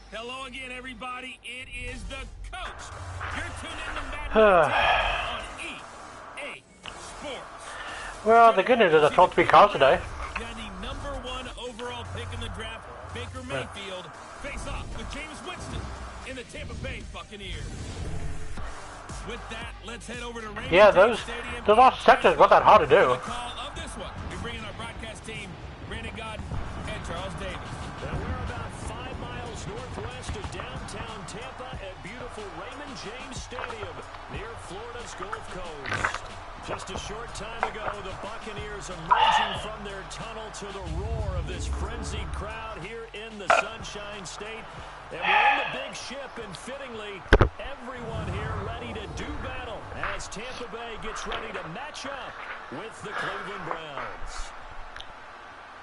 Hello again, everybody. It is the coach. You're tuned in to Madden Junkie on EA Sports. Well, the good news is I told 3 calls today. Got the #1 overall pick in the draft, Baker Mayfield, face off with James Winston in the Tampa Bay Buccaneers. With that, let's head over to Raymond those last sections weren't that hard to do. Call of this one. We bring in our broadcast team, Brandon Godden and Charles Davis. And we're about 5 miles northwest of downtown Tampa at beautiful Raymond James Stadium near Florida's Gulf Coast. Just a short time ago, the Buccaneers emerging from their tunnel to the roar of this frenzied crowd here in the Sunshine State. And we're in the big ship, and fittingly, everyone here ready to do battle as Tampa Bay gets ready to match up with the Cleveland Browns.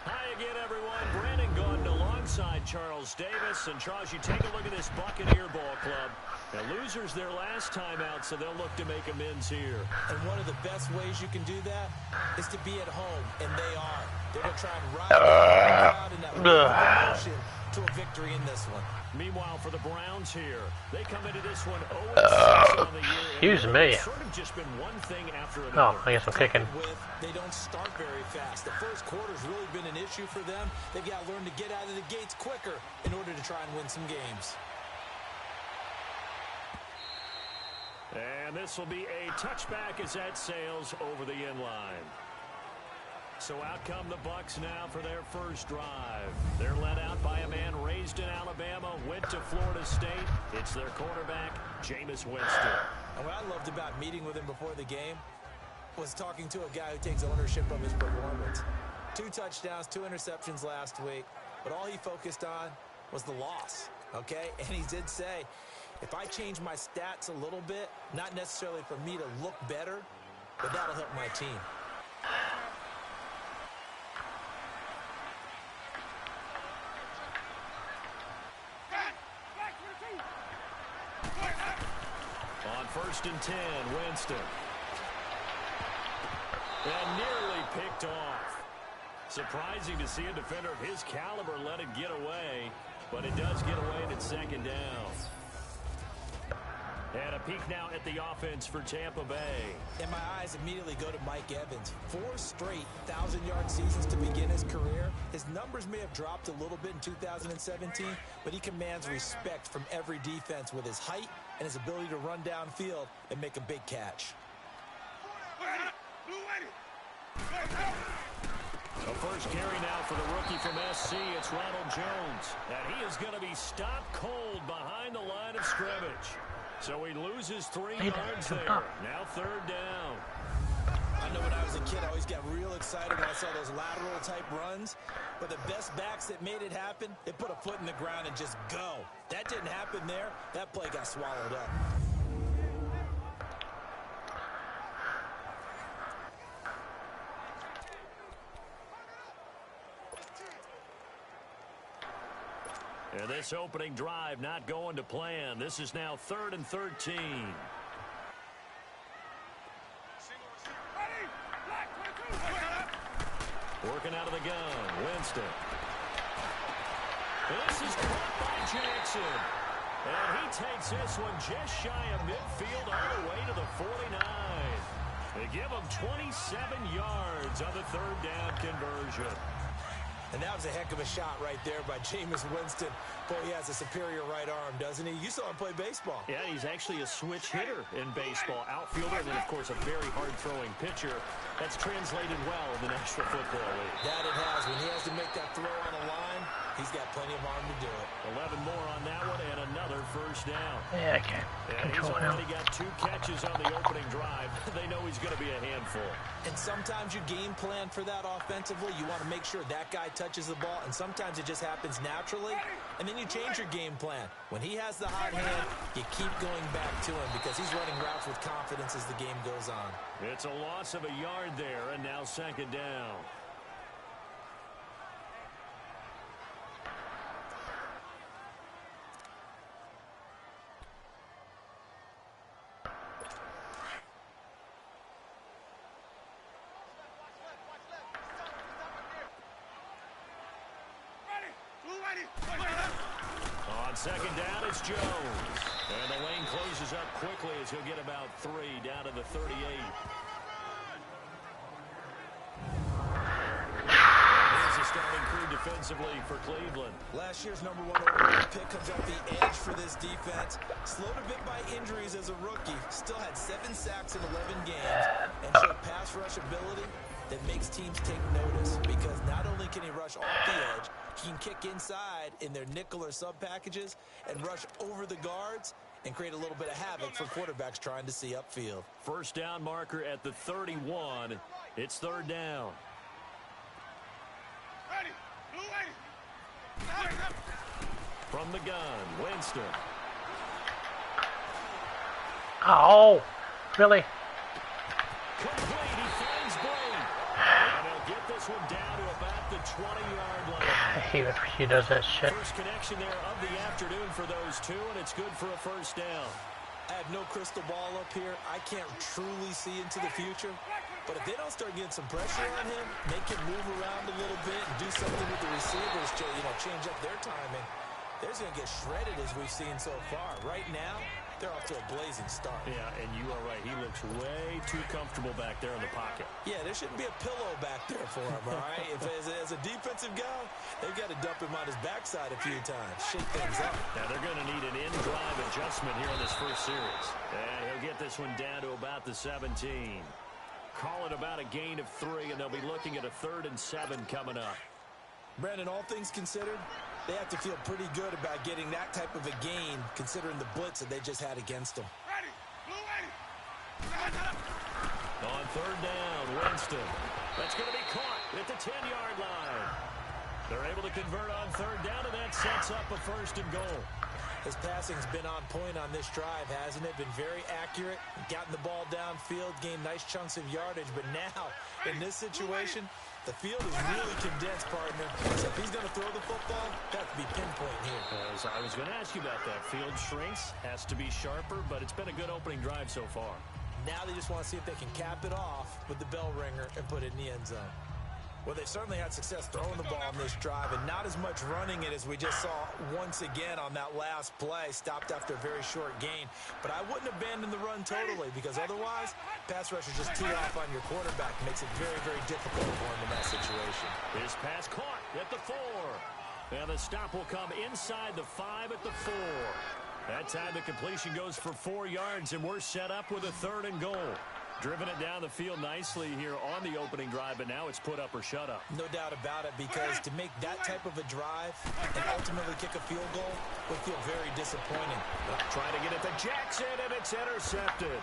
Hi again, everyone. Brandon Godden alongside Charles Davis. And Charles, you take a look at this Buccaneer ball club. Now, losers their last time out, so they'll look to make amends here. And one of the best ways you can do that is to be at home, and they are. They're going to try and ride the crowd in that emotion to a victory in this one. Meanwhile, for the Browns here, they come into this one 0-6 on the year. Excuse me. Sort of just been one thing after another. Oh, I guess I'm kicking. They don't start very fast. The first quarter's really been an issue for them. They've got to learn to get out of the gates quicker in order to try and win some games. And this will be a touchback as that sails over the end line. So out come the Bucs now for their first drive. They're led out by a man raised in Alabama, went to Florida State. It's their quarterback, Jameis Winston. And what I loved about meeting with him before the game was talking to a guy who takes ownership of his performance. 2 touchdowns, 2 interceptions last week, but all he focused on was the loss, okay? And he did say, if I change my stats a little bit, not necessarily for me to look better, but that'll help my team. On 1st and 10, Winston. And nearly picked off. Surprising to see a defender of his caliber let it get away, but it does get away and it's 2nd down. And a peek now at the offense for Tampa Bay. And my eyes immediately go to Mike Evans. 4 straight 1,000-yard seasons to begin his career. His numbers may have dropped a little bit in 2017, but he commands respect from every defense with his height and his ability to run downfield and make a big catch. The first carry now for the rookie from SC. It's Ronald Jones. And he is going to be stopped cold behind the line of scrimmage. So he loses 3 yards there. Now 3rd down. I know when I was a kid, I always got real excited when I saw those lateral-type runs. But the best backs that made it happen, they put a foot in the ground and just go. That didn't happen there. That play got swallowed up. And this opening drive not going to plan. This is now 3rd and 13. Working out of the gun, Winston. This is caught by Jackson. And he takes this one just shy of midfield all the way to the 49. They give him 27 yards on the 3rd down conversion. And that was a heck of a shot right there by Jameis Winston. Boy, he has a superior right arm, doesn't he? You saw him play baseball. Yeah, he's actually a switch hitter in baseball. Outfielder, and then, of course, a very hard-throwing pitcher. That's translated well in the National Football League. That it has. When he has to make that throw on the line, he's got plenty of arm to do it. 11 more on that one, and another first down. Yeah, I can't And he's control him. already got 2 catches on the opening drive. They know he's going to be a handful. And sometimes you game plan for that offensively. You want to make sure that guy touches the ball, and sometimes it just happens naturally. And then you change your game plan. When he has the hot hand, you keep going back to him because he's running routes with confidence as the game goes on. It's a loss of a yard there, and now 2nd down. On On second down, it's Jones. And the lane closes up quickly as he'll get about 3 down to the 38. Here's the starting crew defensively for Cleveland. Last year's #1 overall pick comes off the edge for this defense. Slowed a bit by injuries as a rookie. Still had 7 sacks in 11 games and showed pass rush ability that makes teams take notice, because not only can he rush off the edge, he can kick inside in their nickel or sub packages and rush over the guards and create a little bit of havoc for quarterbacks trying to see upfield. First down marker at the 31. It's third down. From the gun, Winston. Oh, really? Complete, he finds Blade. And he'll get this one down to about the 20-yard line. I hate it when he does that shit. First connection there of the afternoon for those two, and it's good for a first down. I have no crystal ball up here. I can't truly see into the future. But if they don't start getting some pressure on him, make him move around a little bit and do something with the receivers to, change up their timing, they're going to get shredded as we've seen so far. Right now, they're off to a blazing start. Yeah, and you are right. He looks way too comfortable back there in the pocket. Yeah, there shouldn't be a pillow back there for him, all right? As a defensive guy, they've got to dump him on his backside a few times, shake things up. Now, they're going to need an in-drive adjustment here in this first series. And he'll get this one down to about the 17. Call it about a gain of 3, and they'll be looking at a 3rd and 7 coming up. Brandon, all things considered, they have to feel pretty good about getting that type of a gain, considering the blitz that they just had against them. On third down, Winston. That's going to be caught at the 10-yard line. They're able to convert on third down, and that sets up a 1st and goal. His passing's been on point on this drive, hasn't it? Been very accurate, gotten the ball downfield, gained nice chunks of yardage. But now, in this situation, the field is really condensed, partner. So if he's going to throw the football, that to be pinpoint here. As I was going to ask you about that. Field shrinks, has to be sharper, but it's been a good opening drive so far. Now they just want to see if they can cap it off with the bell ringer and put it in the end zone. Well, they certainly had success throwing the ball on this drive, and not as much running it as we just saw once again on that last play. Stopped after a very short gain. But I wouldn't abandon the run totally, because otherwise, pass rush is just too off on your quarterback. Makes it very, very difficult for him in that situation. His pass caught at the 4. And the stop will come inside the 5 at the 4. That time the completion goes for 4 yards, and we're set up with a 3rd and goal. Driven it down the field nicely here on the opening drive, but now it's put up or shut up. No doubt about it, because to make that type of a drive and ultimately kick a field goal would feel very disappointing. Trying to get it to Jackson, and it's intercepted.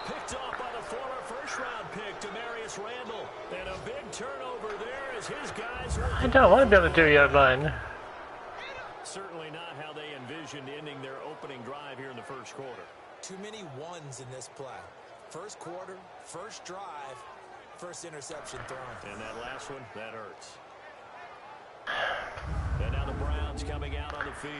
Picked off by the former first-round pick, Demarius Randall. And a big turnover there as his guys were... I don't want to be on the 2-yard line. Certainly not how they envisioned ending their opening drive here in the first quarter. Too many ones in this play. First quarter, first drive, first interception thrown. And that last one, that hurts. And now the Browns coming out on the field.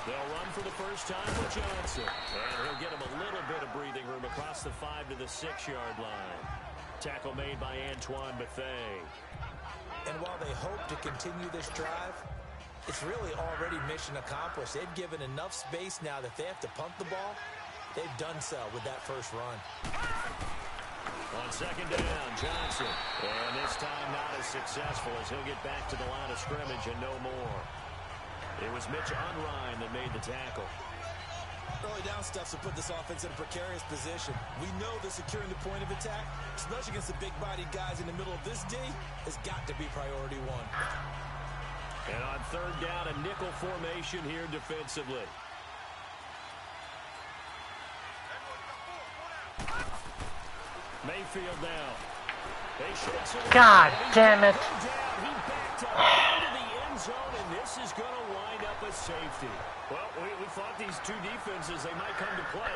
They'll run for the first time with Johnson. And he'll get him a little bit of breathing room across the 5 to the 6-yard line. Tackle made by Antoine Bethea. And while they hope to continue this drive, it's really already mission accomplished. They've given enough space now that they have to punt the ball. They've done so with that first run. On second down, Johnson. And this time not as successful as he'll get back to the line of scrimmage and no more. It was Mitch Unrein that made the tackle. Early down stuff to put this offense in a precarious position. We know that securing the point of attack, especially against the big-bodied guys in the middle of this D, has got to be priority 1. And on third down, a nickel formation here defensively. Mayfield now. God damn it. He backed up into the end zone, and this is going to wind up a the safety. Well, we thought these two defenses, they might come to play.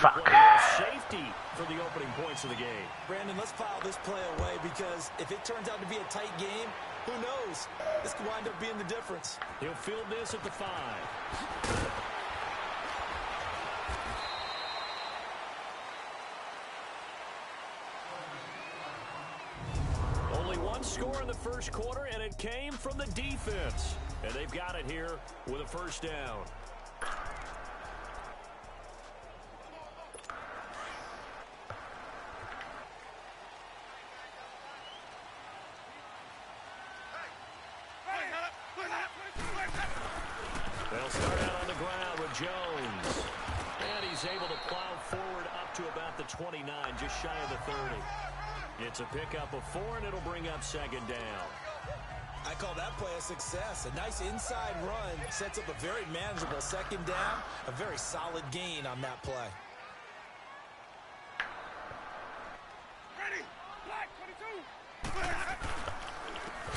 Fuck. Safety for the opening points of the game. Brandon, let's file this play away because if it turns out to be a tight game, who knows? This could wind up being the difference. He'll field this at the 5. Only one score in the first quarter, and it came from the defense. And they've got it here with a first down. They'll start out on the ground with Jones. And he's able to plow forward up to about the 29, just shy of the 30. It's a pickup of 4, and it'll bring up second down. I call that play a success. A nice inside run sets up a very manageable second down. A very solid gain on that play. Ready, black 22.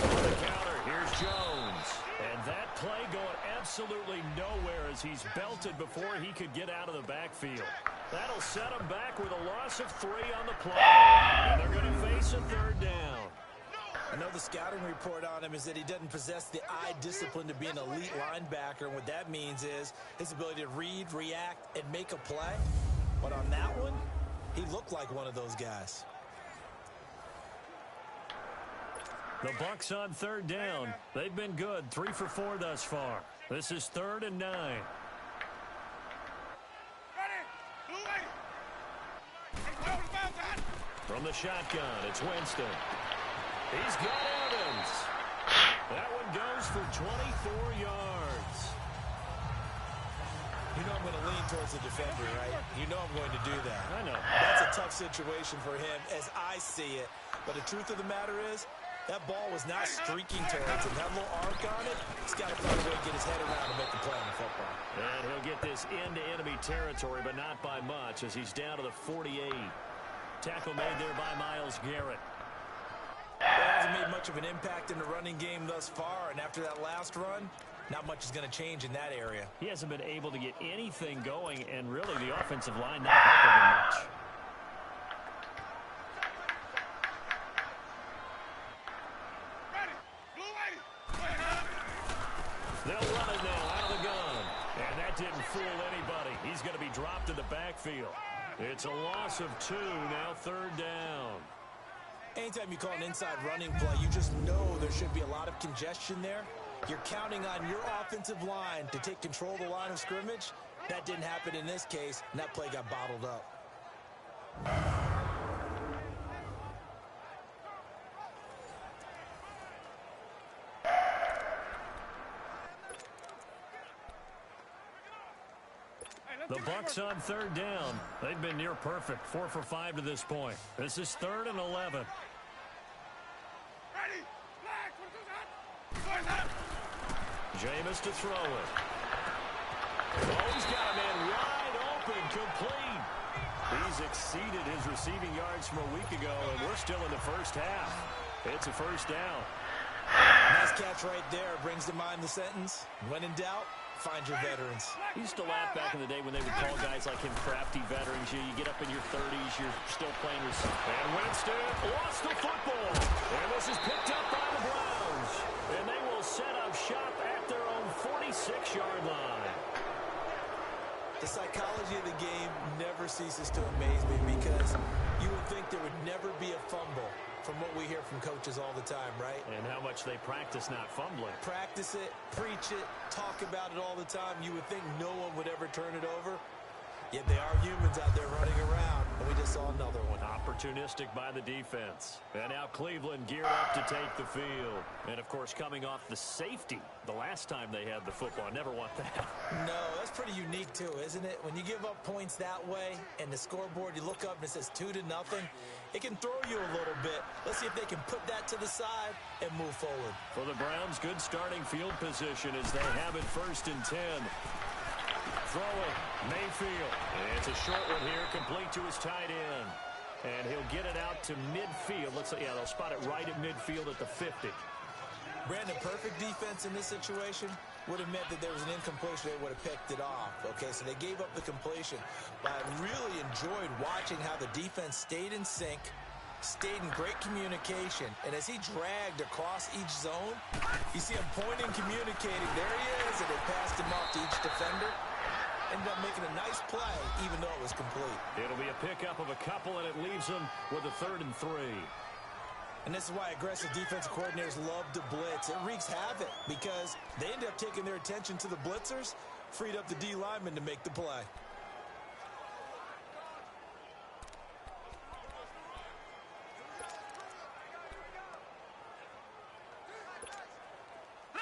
On the counter, here's Jones. And that play going absolutely nowhere as he's belted before he could get out of the backfield. That'll set him back with a loss of 3 on the play. And they're going to face a third down. I know the scouting report on him is that he doesn't possess the eye discipline to be an elite linebacker. And what that means is his ability to read, react, and make a play. But on that one, he looked like one of those guys. The Bucs on third down. They've been good, 3 for 4 thus far. This is 3rd and 9. Ready, blue lady. From the shotgun, it's Winston. He's got Evans. That one goes for 24 yards. You know I'm going to lean towards the defender, right? You know I'm going to do that. I know. That's a tough situation for him as I see it. But the truth of the matter is, that ball was now streaking towards him. That little arc on it, he's got to find a way to get his head around and make the play on the football. And he'll get this into enemy territory, but not by much as he's down to the 48. Tackle made there by Myles Garrett. Well, he hasn't made much of an impact in the running game thus far, and after that last run, not much is going to change in that area. He hasn't been able to get anything going, and really the offensive line not helping him much. They'll run it now out of the gun. And that didn't fool anybody. He's going to be dropped in the backfield. It's a loss of 2, now 3rd down. Anytime you call an inside running play, you just know there should be a lot of congestion there. You're counting on your offensive line to take control of the line of scrimmage. That didn't happen in this case, and that play got bottled up. The Bucs on 3rd down. They've been near perfect, 4 for 5 to this point. This is 3rd and 11. Ready, black 22. Jameis to throw it. Oh, he's got a man wide open, complete. He's exceeded his receiving yards from a week ago, and we're still in the first half. It's a first down. Nice catch right there. Brings to mind the sentence, when in doubt, find your veterans. I used to laugh back in the day when they would call guys like him crafty veterans. You get up in your 30s, you're still playing receiver. And Winston lost the football. And this is picked up by the Browns. And they will set up shop at their own 46-yard line. The psychology of the game never ceases to amaze me because you would think there would never be a fumble from what we hear from coaches all the time, right? And how much they practice not fumbling. Practice it, preach it, talk about it all the time. You would think no one would ever turn it over. Yet they are humans out there running around, and we just saw another one. Opportunistic by the defense. And now Cleveland geared up to take the field. And, of course, coming off the safety the last time they had the football. Never want that. No, that's pretty unique, too, isn't it? When you give up points that way, and the scoreboard, you look up and it says 2-0, it can throw you a little bit. Let's see if they can put that to the side and move forward. For the Browns, good starting field position as they have it 1st and 10. Throwing, Mayfield. It's a short one here, complete to his tight end. And he'll get it out to midfield. Looks like, yeah, they'll spot it right at midfield at the 50. Brandon, perfect defense in this situation. would have meant that there was an incompletion. They would have picked it off. Okay, so they gave up the completion. But I really enjoyed watching how the defense stayed in sync, stayed in great communication, and as he dragged across each zone, you see him pointing, communicating. There he is, and they passed him off to each defender. Ended up making a nice play, even though it was complete. It'll be a pickup of a couple, and it leaves them with a 3rd and 3. And this is why aggressive defensive coordinators love to blitz. It wreaks havoc because they end up taking their attention to the blitzers, freed up the D lineman to make the play.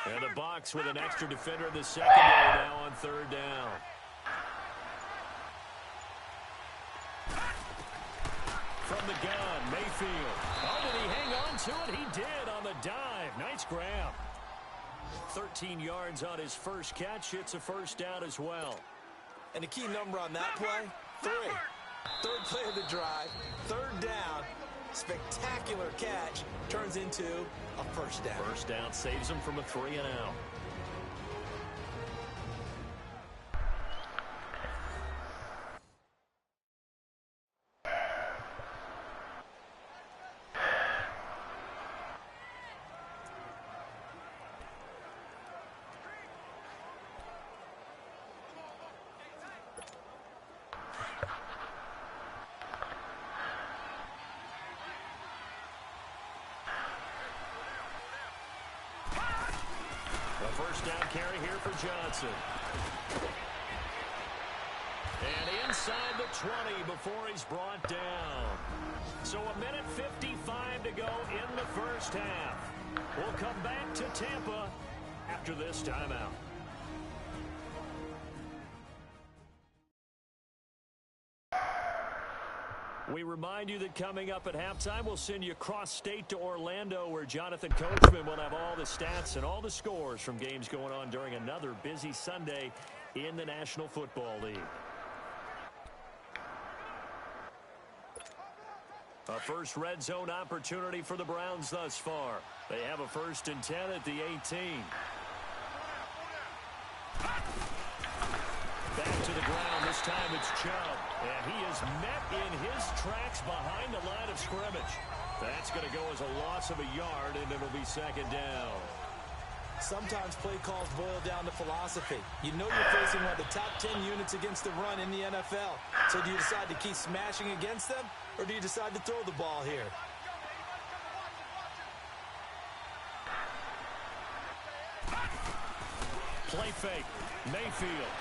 And the Bucs with an extra defender in the secondary now on 3rd down. From the gun, Mayfield. Oh, did he hang on to it? He did on the dive. Nice grab. 13 yards on his first catch. It's a 1st down as well. And the key number on that play, 3. 3rd play of the drive, 3rd down. Spectacular catch turns into a 1st down. 1st down saves him from a 3-and-out. First down carry here for Johnson. And inside the 20 before he's brought down. So 1:55 to go in the first half. We'll come back to Tampa after this timeout. We remind you that coming up at halftime, we'll send you cross-state to Orlando, where Jonathan Coachman will have all the stats and all the scores from games going on during another busy Sunday in the National Football League. A first red zone opportunity for the Browns thus far. They have a 1st and 10 at the 18. Back to the ground. This time it's Chubb. And he is met in his tracks behind the line of scrimmage. That's going to go as a loss of a yard, and it'll be 2nd down. Sometimes play calls boil down to philosophy. You know you're facing one of the top 10 units against the run in the NFL. So do you decide to keep smashing against them, or do you decide to throw the ball here? Play fake. Mayfield.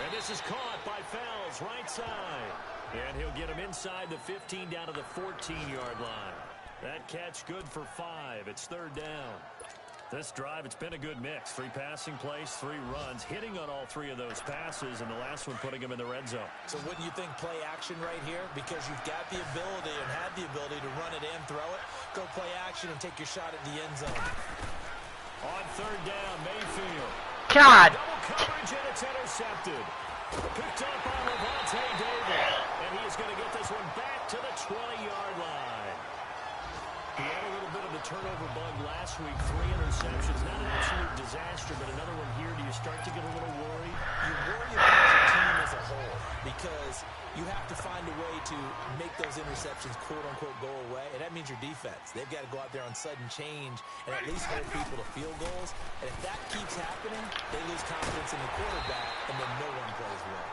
And this is caught by Fells, right side. And he'll get him inside the 15 down to the 14-yard line. That catch good for 5. It's 3rd down. This drive, it's been a good mix. 3 passing plays, 3 runs, hitting on all 3 of those passes, and the last one putting him in the red zone. So wouldn't you think play action right here? Because you've got the ability and had the ability to run it and throw it. Go play action and take your shot at the end zone. On 3rd down, Mayfield. God! Double coverage, and it's intercepted. Picked up by Levante David. And he is going to get this one back to the 20-yard line. He had a little bit of the turnover bug last week. 3 interceptions. Not an absolute disaster, but another one here. Do you start to get a little worried? You worry about your team as a whole because you have to find a way to make those interceptions quote-unquote go away, and that means your defense. They've got to go out there on sudden change and at least hold people to field goals. And if that keeps happening, they lose confidence in the quarterback, and then no one plays well.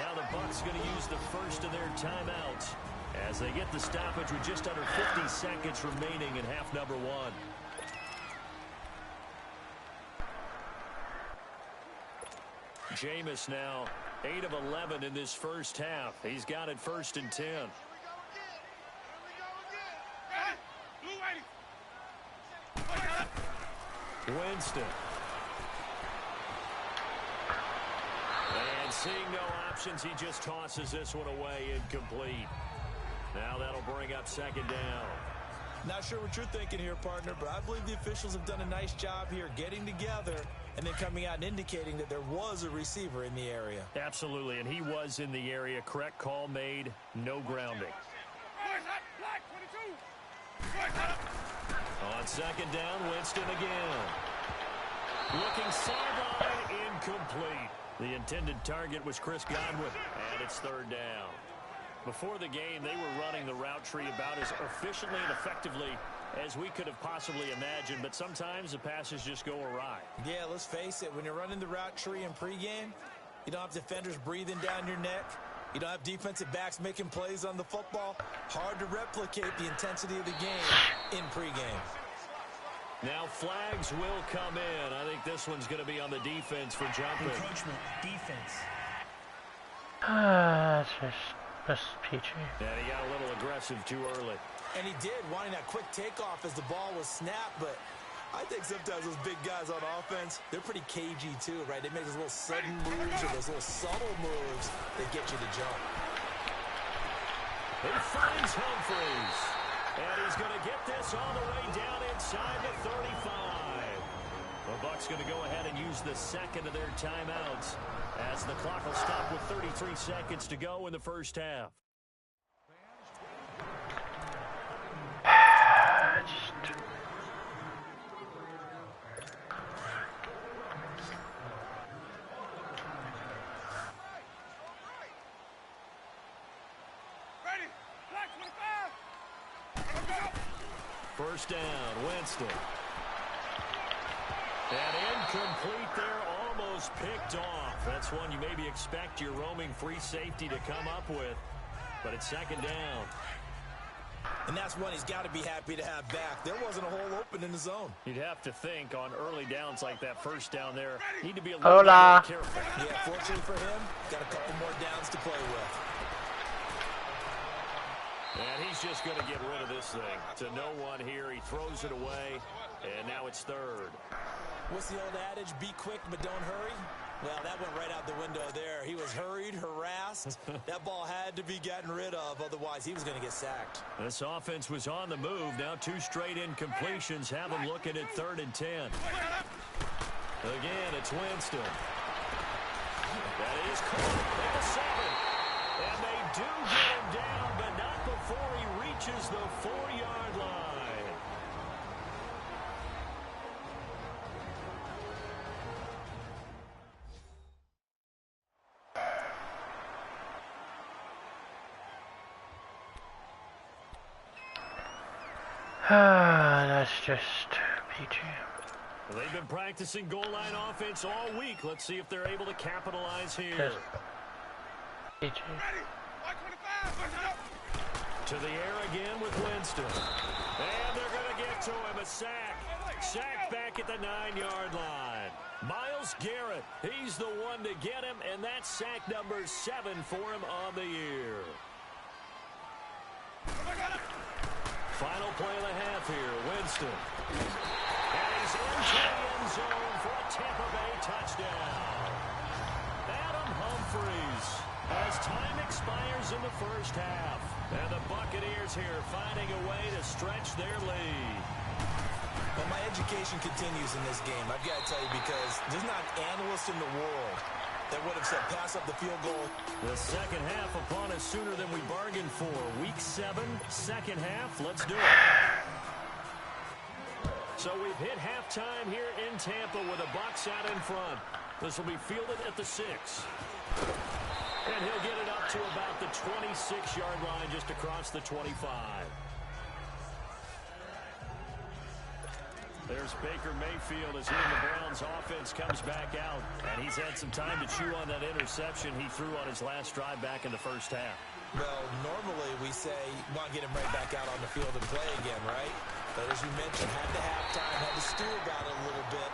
Now the Bucs going to use the first of their timeouts as they get the stoppage with just under 50 seconds remaining in half number 1. Jameis now 8 of 11 in this first half. He's got it 1st and 10. Winston. And seeing no options, he just tosses this one away, incomplete. Now that'll bring up 2nd down. Not sure what you're thinking here, partner, but I believe the officials have done a nice job here getting together and then coming out and indicating that there was a receiver in the area. Absolutely, and he was in the area. Correct call made, no grounding. On 2nd down, Winston again. Looking sideline, incomplete. The intended target was Chris Godwin, and it's third down. Before the game, they were running the route tree about as efficiently and effectively as we could have possibly imagined, but sometimes the passes just go awry. Yeah, let's face it, when you're running the route tree in pregame, you don't have defenders breathing down your neck. You don't have defensive backs making plays on the football. Hard to replicate the intensity of the game in pregame. Now flags will come in. I think this one's going to be on the defense for jumping. Encroachment, defense. Just peachy. And he got a little aggressive too early. And he did, wanting that quick takeoff as the ball was snapped, but I think sometimes those big guys on offense, they're pretty cagey too, right? They make those little sudden moves or those little subtle moves that get you to jump. He finds Humphries. And he's going to get this all the way down inside the 35. The Bucs going to go ahead and use the second of their timeouts as the clock will stop with 33 seconds to go in the first half. Ready. Black 25. First down, Winston. And incomplete there, almost picked off. That's one you maybe expect your roaming free safety to come up with, but it's second down. And that's one he's got to be happy to have back. There wasn't a hole open in the zone. You'd have to think on early downs like that first down there, need to be a little bit more careful. Yeah, fortunately for him, got a couple more downs to play with. And he's just going to get rid of this thing. To no one here, he throws it away, and now it's third. What's the old adage? Be quick, but don't hurry. Well, that went right out the window there. He was hurried, harassed. That ball had to be gotten rid of, otherwise he was going to get sacked. This offense was on the move. Now two straight incompletions have him looking at 3rd and 10. Again, it's Winston. That is caught at the 7. And they do get him down, but not before he reaches the 4-yard line. That's just peachy. Well, they've been practicing goal line offense all week. Let's see if they're able to capitalize here. Peachy. Ready. Black 25. To the air again with Winston. And they're going to get to him. A sack. Sack back at the 9-yard line. Myles Garrett, he's the one to get him, and that's sack number 7 for him on the year. Final play of the half here, Winston. And he's into the end zone for a Tampa Bay touchdown. Adam Humphries as time expires in the first half. And the Buccaneers here finding a way to stretch their lead. Well, my education continues in this game. I've got to tell you, because there's not an analyst in the world that would have said pass up the field goal. The second half upon us sooner than we bargained for. Week 7, second half. Let's do it. So we've hit halftime here in Tampa with the Bucs out in front. This will be fielded at the 6. And he'll get it up to about the 26-yard line, just across the 25. There's Baker Mayfield as he and the Browns offense comes back out. And he's had some time to chew on that interception he threw on his last drive back in the first half. Well, normally we say you want to get him right back out on the field and play again, right? But as you mentioned, had the halftime, had to stew about it a little bit.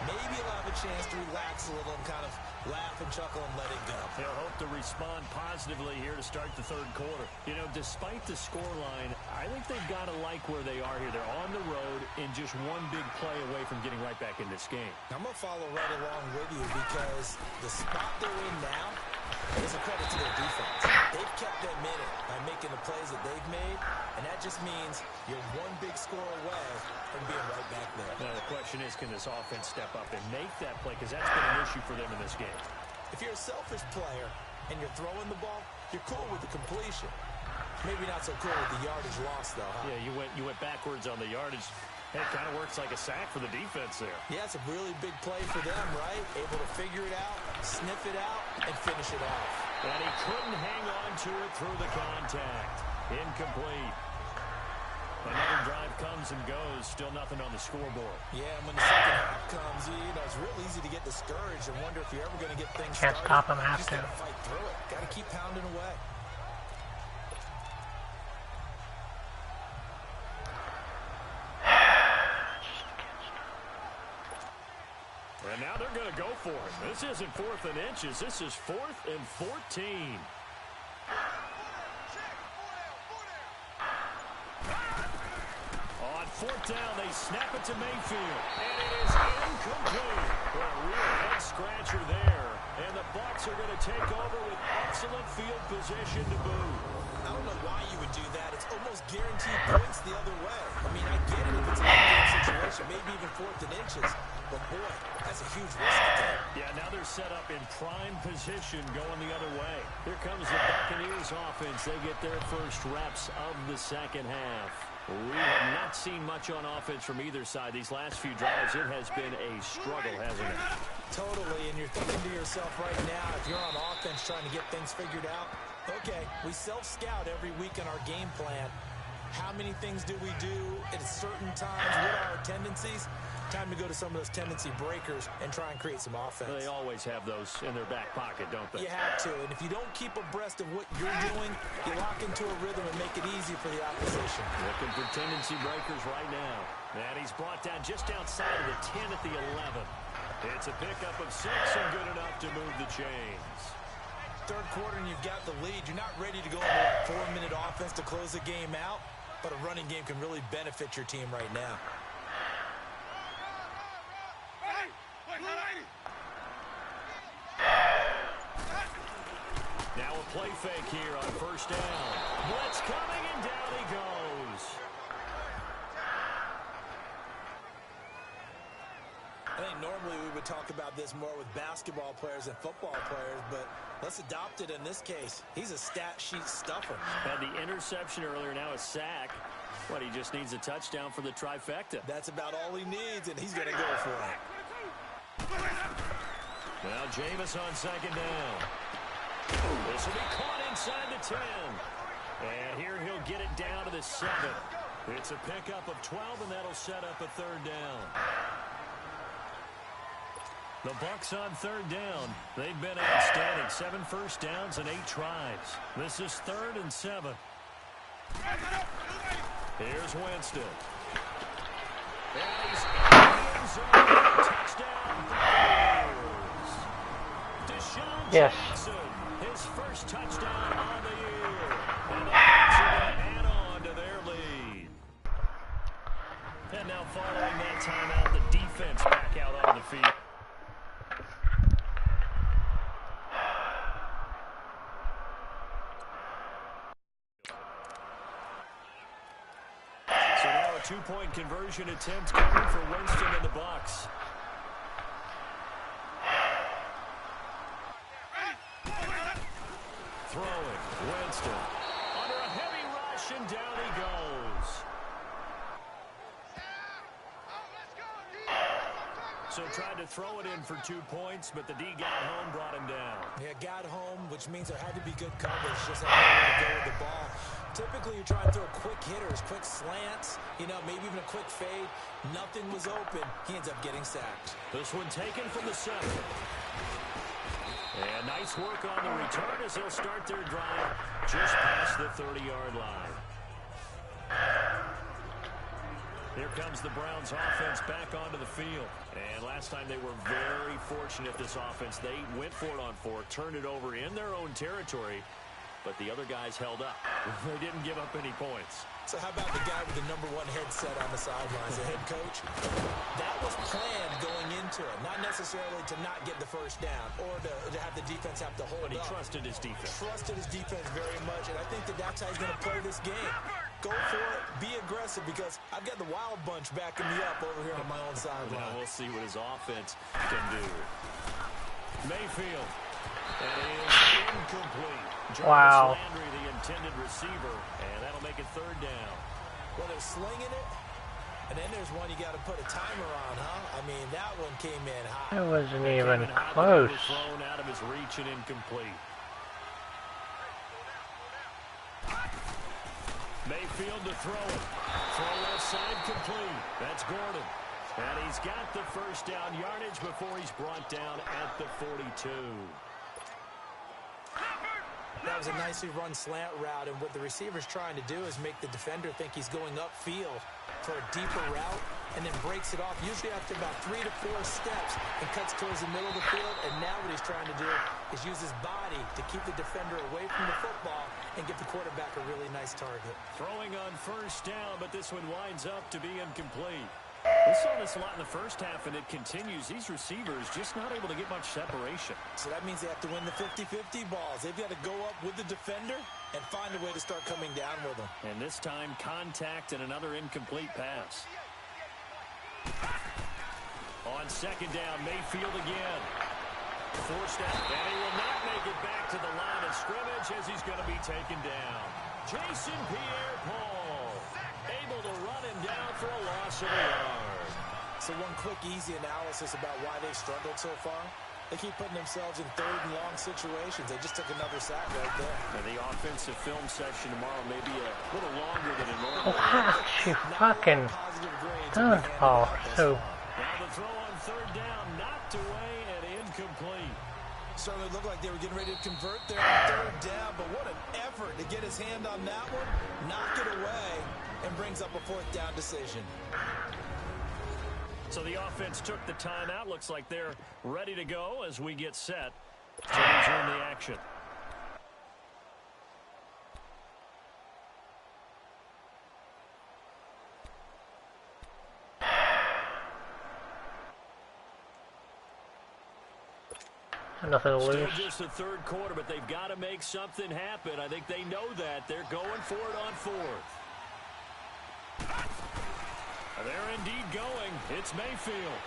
Maybe he'll have a chance to relax a little and kind of laugh and chuckle and let it go. He'll hope to respond positively here to start the third quarter. You know, despite the scoreline, I think they've got to like where they are here. They're on the road and just one big play away from getting right back in this game. I'm going to follow right along with you, because the spot they're in now is a credit to their defense. They've kept them in it by making the plays that they've made, and that just means you're one big score away from being right back there. Now, the question is, can this offense step up and make that play? Because that's been an issue for them in this game. If you're a selfish player and you're throwing the ball, you're cool with the completion. Maybe not so cool with the yardage loss, though, huh? Yeah, you went backwards on the yardage. It kind of works like a sack for the defense there. Yeah, it's a really big play for them, right? Able to figure it out, sniff it out, and finish it off. And he couldn't hang on to it through the contact. Incomplete. Another drive comes and goes. Still nothing on the scoreboard. Yeah, and when the second half comes, it's real easy to get discouraged and wonder if you're ever going to get things Can't started. stop him, have Just to. got to fight through it. Got to keep pounding away. And now they're going to go for it. This isn't 4th and inches. This is 4th and 14. On 4th down, they snap it to Mayfield. And it is incomplete. A real head-scratcher there. And the Bucs are going to take over with excellent field position to boot. I don't know why you would do that. It's almost guaranteed points the other way. I mean, I get it if it's a game situation, maybe even 4th and inches. But, boy, that's a huge risk to take. Yeah, now they're set up in prime position going the other way. Here comes the Buccaneers offense. They get their first reps of the second half. We have not seen much on offense from either side. These last few drives, it has been a struggle, hasn't it? Totally, and you're thinking to yourself right now, if you're on offense trying to get things figured out, okay, we self-scout every week in our game plan. How many things do we do at certain times? What are our tendencies? Time to go to some of those tendency breakers and try and create some offense. They always have those in their back pocket, don't they? You have to, and if you don't keep abreast of what you're doing, you lock into a rhythm and make it easy for the opposition. Looking for tendency breakers right now. And he's brought down just outside of the 10 at the 11. It's a pickup of 6 and good enough to move the chains. Third quarter and you've got the lead. You're not ready to go into a 4-minute offense to close the game out, but a running game can really benefit your team right now. Now a play fake here on 1st down. Blitz coming and down he goes. I think normally we would talk about this more with basketball players and football players, but let's adopt it in this case. He's a stat sheet stuffer. Had the interception earlier, now a sack. What, he just needs a touchdown for the trifecta. That's about all he needs, and he's going to go for it. Now Jameis on 2nd down. This will be caught inside the 10. And here he'll get it down to the 7. It's a pickup of 12, and that'll set up a 3rd down. The Bucs on 3rd down. They've been outstanding. 7 first downs and 8 tries. This is 3rd and 7. Here's Winston. And he's in the end zone. Touchdown, Buccaneers. Deshaun Jackson, his first touchdown on the year. And the Bucs are going to add on to their lead. And now following that timeout, the defense back out on the field. So now a 2-point conversion attempt coming for Winston and the Bucs. Throwing, Winston. Under a heavy rush, and down he goes. So tried to throw it in for 2 points, but the D got home, brought him down. Yeah, got home, which means there had to be good coverage. Just had nowhere to go with the ball. Typically, you're trying to throw quick hitters, quick slants, maybe even a quick fade. Nothing was open. He ends up getting sacked. This one taken from the 7. And nice work on the return as they'll start their drive just past the 30-yard line. Here comes the Browns offense back onto the field. And last time they were very fortunate, this offense. They went for it on 4, turned it over in their own territory, but the other guys held up. They didn't give up any points. So how about the guy with the #1 headset on the sidelines, the head coach? That was planned going into it, not necessarily to not get the first down or to have the defense have to hold But he up. trusted his defense. Trusted his defense very much, and I think that's how he's going to play this game. Go for it, be aggressive, because I've got the wild bunch backing me up over here on my own sideline. Now we'll see what his offense can do. Mayfield. That is incomplete. Wow. Landry, the intended receiver, and that'll make it third down. Well, they're slinging it, and then there's one you got to put a timer on, huh? I mean, that one came in hot. It wasn't even Came in hot, close. but it was thrown out of his reach and incomplete. Mayfield to throw it. Throw left side complete. That's Gordon. And he's got the first down yardage before he's brought down at the 42. That was a nicely run slant route, and what the receiver's trying to do is make the defender think he's going upfield for a deeper route, and then breaks it off, usually after about 3 to 4 steps, and cuts towards the middle of the field. And now what he's trying to do is use his body to keep the defender away from the football and give the quarterback a really nice target. Throwing on first down, but this one winds up to be incomplete. We saw this a lot in the first half, and it continues. These receivers just not able to get much separation. So that means they have to win the 50-50 balls. They've got to go up with the defender and find a way to start coming down with them. And this time, contact and another incomplete pass. On second down, Mayfield again. Forced out, and he will not make it back to the line of scrimmage as he's going to be taken down. Jason Pierre-Paul able to run him down for a loss of a yard. So one quick, easy analysis about why they've struggled so far. They keep putting themselves in third and long situations. They just took another sack right there. And the offensive film session tomorrow may be a little longer than it normally is. Wow, you fucking don't fall. So Now the throw on third down, knocked away and incomplete. Certainly looked like they were getting ready to convert there on third down, but what an effort to get his hand on that one, knock it away, and brings up a fourth down decision. So the offense took the timeout. Looks like they're ready to go as we get set to resume the action. nothing to Still lose. just the third quarter, but they've got to make something happen. I think they know that. They're going for it on fourth. They're indeed going. It's Mayfield.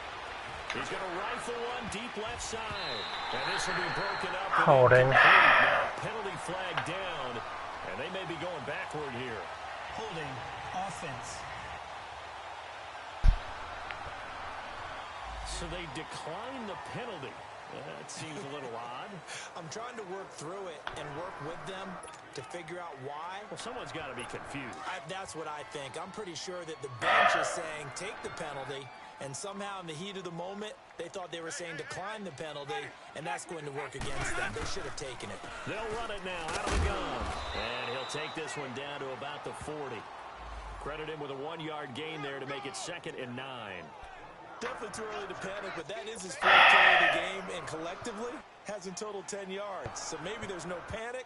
He's going to rifle one deep left side. And this will be broken up. Holding. Now penalty flag down. And they may be going backward here. Holding offense. So they decline the penalty. That seems a little odd. I'm trying to work through it and work with them to figure out why. Well, someone's got to be confused. That's what I think. I'm pretty sure that the bench is saying take the penalty, and somehow in the heat of the moment, they thought they were saying decline the penalty, and that's going to work against them. They should have taken it. They'll run it now out of the gun. And he'll take this one down to about the 40. Credit him with a 1-yard gain there to make it 2nd and 9. Definitely too early to panic, but that is his first carry of the game, and collectively has in total 10 yards. So maybe there's no panic,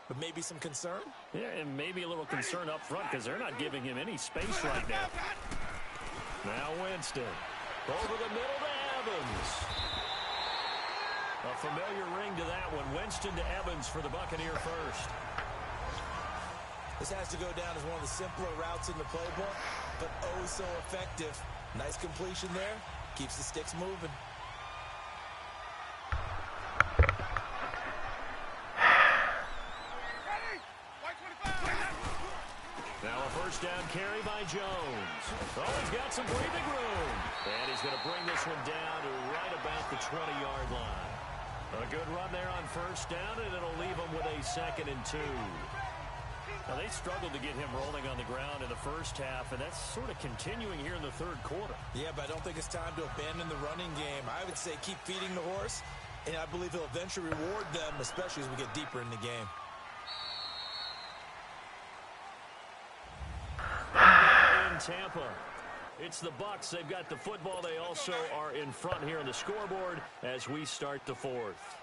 but maybe some concern. Yeah, and maybe a little concern up front because they're not giving him any space right now. Now Winston. Over the middle to Evans. A familiar ring to that one. Winston to Evans for the Buccaneer first. This has to go down as one of the simpler routes in the playbook, but oh so effective. Nice completion there. Keeps the sticks moving. Now a first down carry by Jones. Oh, he's got some breathing room. And he's going to bring this one down to right about the 20-yard line. A good run there on first down, and it'll leave him with a 2nd and 2. Now, they struggled to get him rolling on the ground in the first half, and that's sort of continuing here in the third quarter. Yeah, but I don't think it's time to abandon the running game. I would say keep feeding the horse, and I believe he'll eventually reward them, especially as we get deeper in the game. In Tampa, it's the Bucs. They've got the football. They also are in front here on the scoreboard as we start the fourth.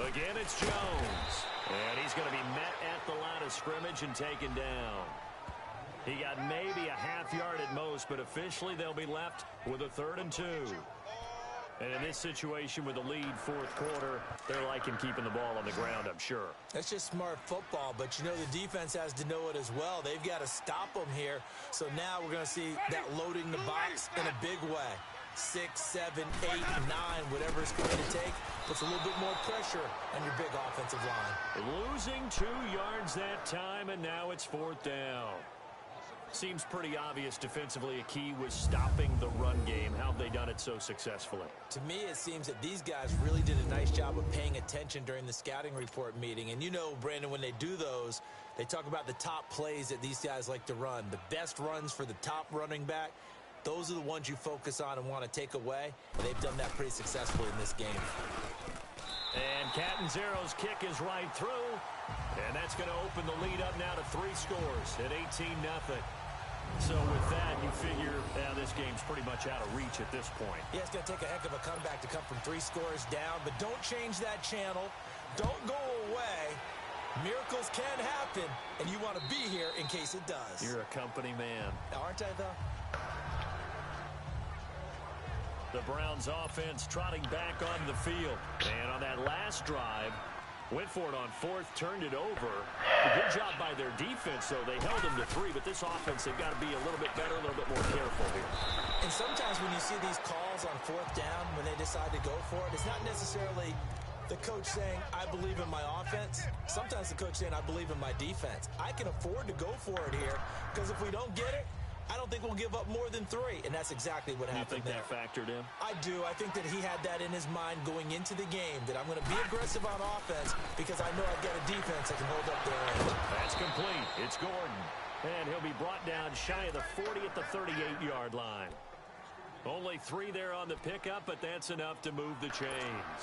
Again, it's Jones. And he's going to be met at the line of scrimmage and taken down. He got maybe a half yard at most, but officially they'll be left with a 3rd and 2. And in this situation with the lead, fourth quarter, they're liking keeping the ball on the ground, I'm sure. That's just smart football, but you know the defense has to know it as well. They've got to stop them here. So now we're going to see that loading the box in a big way. 6, 7, 8, 9, whatever it's going to take, puts a little bit more pressure on your big offensive line. Losing 2 yards that time, and now it's fourth down. Seems pretty obvious defensively a key was stopping the run game. How have they done it so successfully? To me, it seems that these guys really did a nice job of paying attention during the scouting report meeting. And you know, Brandon, when they do those, they talk about the top plays that these guys like to run. The best runs for the top running back, those are the ones you focus on and want to take away. And they've done that pretty successfully in this game. And Catanzaro's kick is right through. And that's going to open the lead up now to 3 scores at 18-0. So with that, you figure this game's pretty much out of reach at this point. Yeah, it's going to take a heck of a comeback to come from 3 scores down, but don't change that channel. Don't go away. Miracles can happen, and you want to be here in case it does. You're a company man. Aren't I, though? The Browns offense trotting back on the field. And on that last drive, went for it on 4th, turned it over. A good job by their defense, though. They held them to 3, but this offense, they've got to be a little bit better, a little bit more careful here. And sometimes when you see these calls on 4th down, when they decide to go for it, it's not necessarily the coach saying, I believe in my offense. Sometimes the coach saying, I believe in my defense. I can afford to go for it here, because if we don't get it, I don't think we'll give up more than 3, and that's exactly what happened there. You think that factored in? I do. I think that he had that in his mind going into the game, that I'm going to be aggressive on offense because I know I've got a defense that can hold up their end. That's complete. It's Gordon. And he'll be brought down shy of the 40 at the 38-yard line. Only 3 there on the pickup, but that's enough to move the chains.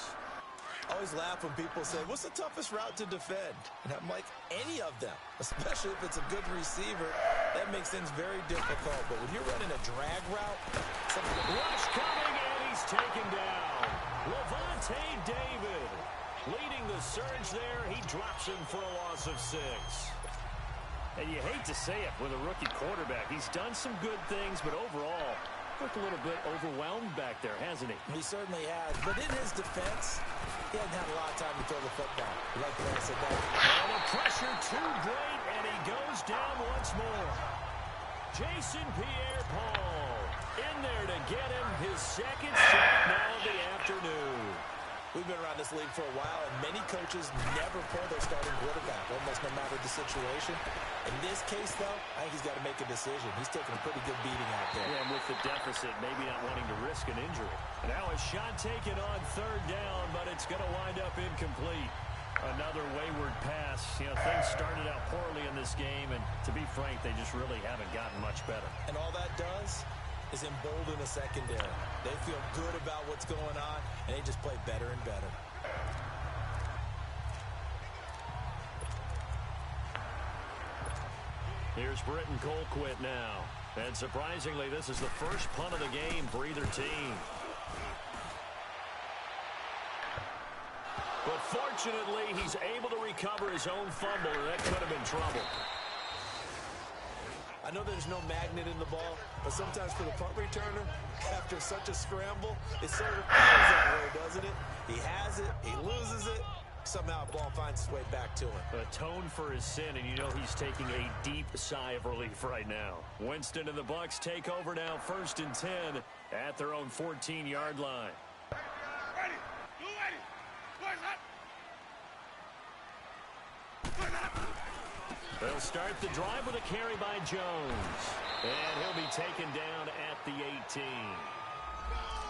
I always laugh when people say, what's the toughest route to defend? And I'm like, any of them, especially if it's a good receiver. That makes things very difficult. But when you're running a drag route, rush coming, and he's taken down. Levante David leading the surge there. He drops him for a loss of 6. And you hate to say it with a rookie quarterback. He's done some good things, but overall, looked a little bit overwhelmed back there, hasn't he? He certainly has. But in his defense, he hasn't had a lot of time to throw the football. Like I said, and the pressure too great, and he goes down once more. Jason Pierre-Paul in there to get him his 2nd sack now of the afternoon. We've been around this league for a while, and many coaches never pull their starting quarterback, almost no matter the situation. In this case, though, I think he's got to make a decision. He's taking a pretty good beating out there. Yeah, and with the deficit, maybe not wanting to risk an injury. Now a shot taken on 3rd down, but it's going to wind up incomplete. Another wayward pass. You know, things started out poorly in this game, and to be frank, they just really haven't gotten much better. And all that does is embolden the secondary. They feel good about what's going on, and they just play better and better. Here's Britton Colquitt now. And surprisingly, this is the first punt of the game for either team. But fortunately, he's able to recover his own fumble, and that could have been trouble. I know there's no magnet in the ball, but sometimes for the punt returner, after such a scramble, it sort of feels that way, doesn't it? He has it, he loses it, somehow the ball finds its way back to him. Atone for his sin, and you know he's taking a deep sigh of relief right now. Winston and the Bucs take over now, 1st and 10 at their own 14-yard line. Ready. You ready. Boys up. They'll start the drive with a carry by Jones. And he'll be taken down at the 18.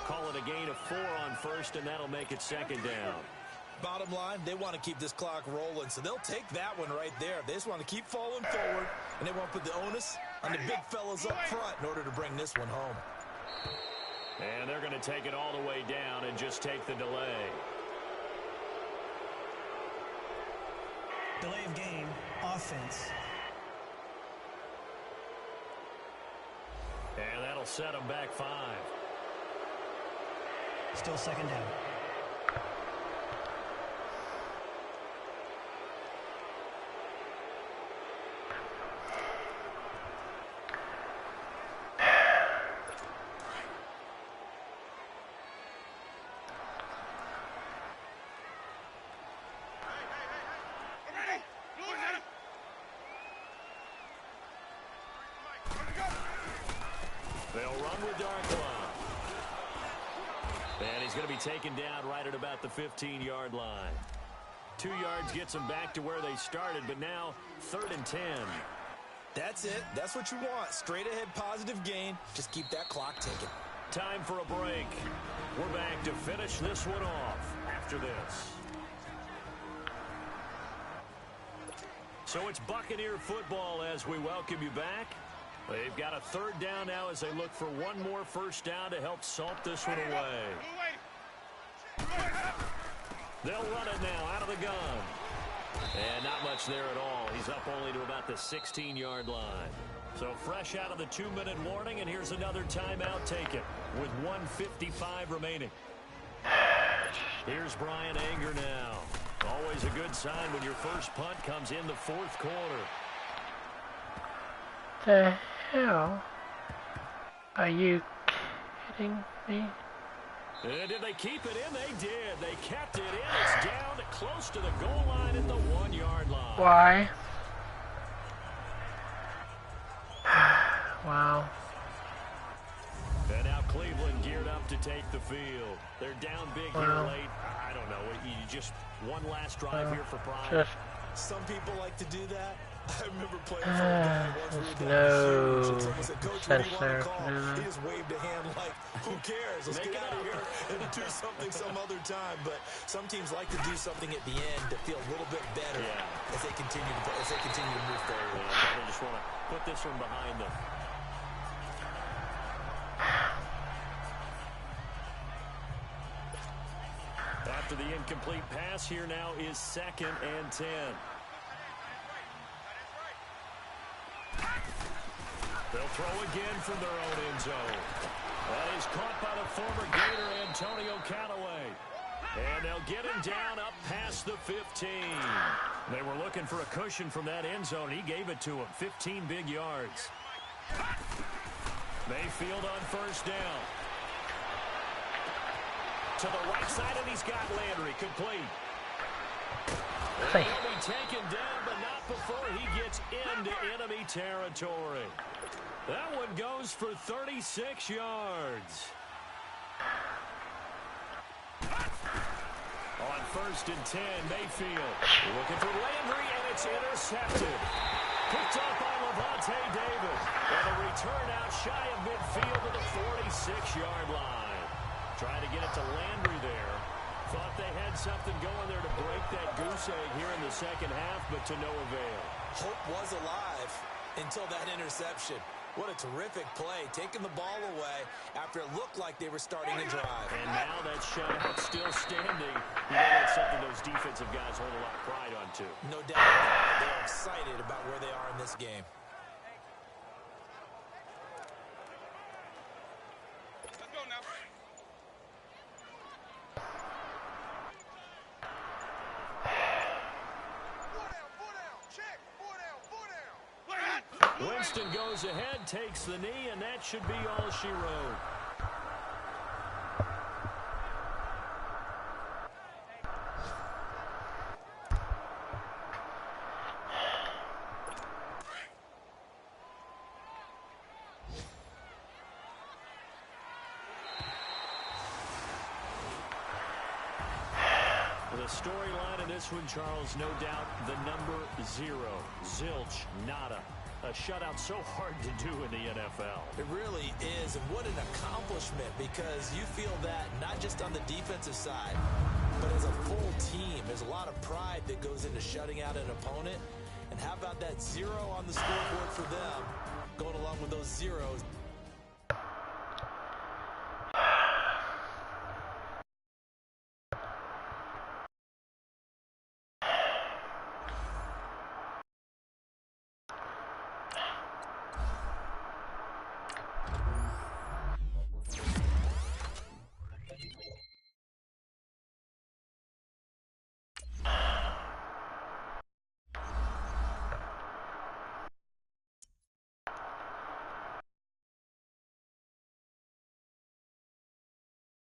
Call it a gain of 4 on 1st, and that'll make it 2nd down. Bottom line, they want to keep this clock rolling, so they'll take that one right there. They just want to keep falling forward, and they want to put the onus on the big fellas up front in order to bring this one home. And they're going to take it all the way down and just take the delay. Delay of game, offense. And that'll set them back 5. Still 2nd down. going to be taken down right at about the 15-yard line. 2 yards gets them back to where they started, but now 3rd and 10. That's it. That's what you want. Straight ahead positive gain. Just keep that clock ticking. Time for a break. We're back to finish this one off after this. So it's Buccaneer football as we welcome you back. They've got a 3rd down now as they look for one more first down to help salt this one away. They'll run it now out of the gun. And not much there at all. He's up only to about the 16-yard line. So fresh out of the 2-minute warning, and here's another timeout taken with 1:55 remaining. Here's Brian Anger now. Always a good sign when your first punt comes in the 4th quarter. The hell? Are you kidding me? And did they keep it in? They did. They kept it in. It's down close to the goal line at the 1-yard line. Why? Wow. And now Cleveland geared up to take the field. They're down big here late. I don't know. You just one last drive here for pride. Some people like to do that. I remember playing for a guy once we were no someone said, Coach, what do you want to call? He just waved a hand like, who cares? Let's get out of here and do something some other time. But some teams like to do something at the end to feel a little bit better as they continue to move forward. I just want to put this one behind them. After the incomplete pass, here now is 2nd and 10. They'll throw again from their own end zone. That is caught by the former Gator, Antonio Callaway. And they'll get him down up past the 15. They were looking for a cushion from that end zone. He gave it to him. 15 big yards. Mayfield on first down. To the right side, and he's got Landry. Complete. He'll be taken down, but not before he gets into enemy territory. That one goes for 36 yards. On 1st and 10, Mayfield looking for Landry, and it's intercepted. Picked up by Levante David. And a return out shy of midfield to the 46-yard line. Trying to get it to Landry there. Thought they had something going there to break that goose egg here in the second half, but to no avail. Hope was alive until that interception. What a terrific play, taking the ball away after it looked like they were starting to drive. And now that shutout still standing. You know that's something those defensive guys hold a lot of pride on, too. No doubt about it. They're excited about where they are in this game. Let's go now. Winston goes ahead, takes the knee, and that should be all she wrote. The storyline in this one, Charles, no doubt the number 0. Zilch, nada. A shutout so hard to do in the NFL. It really is, and what an accomplishment, because you feel that not just on the defensive side, but as a full team. There's a lot of pride that goes into shutting out an opponent, and how about that 0 on the scoreboard for them, going along with those zeros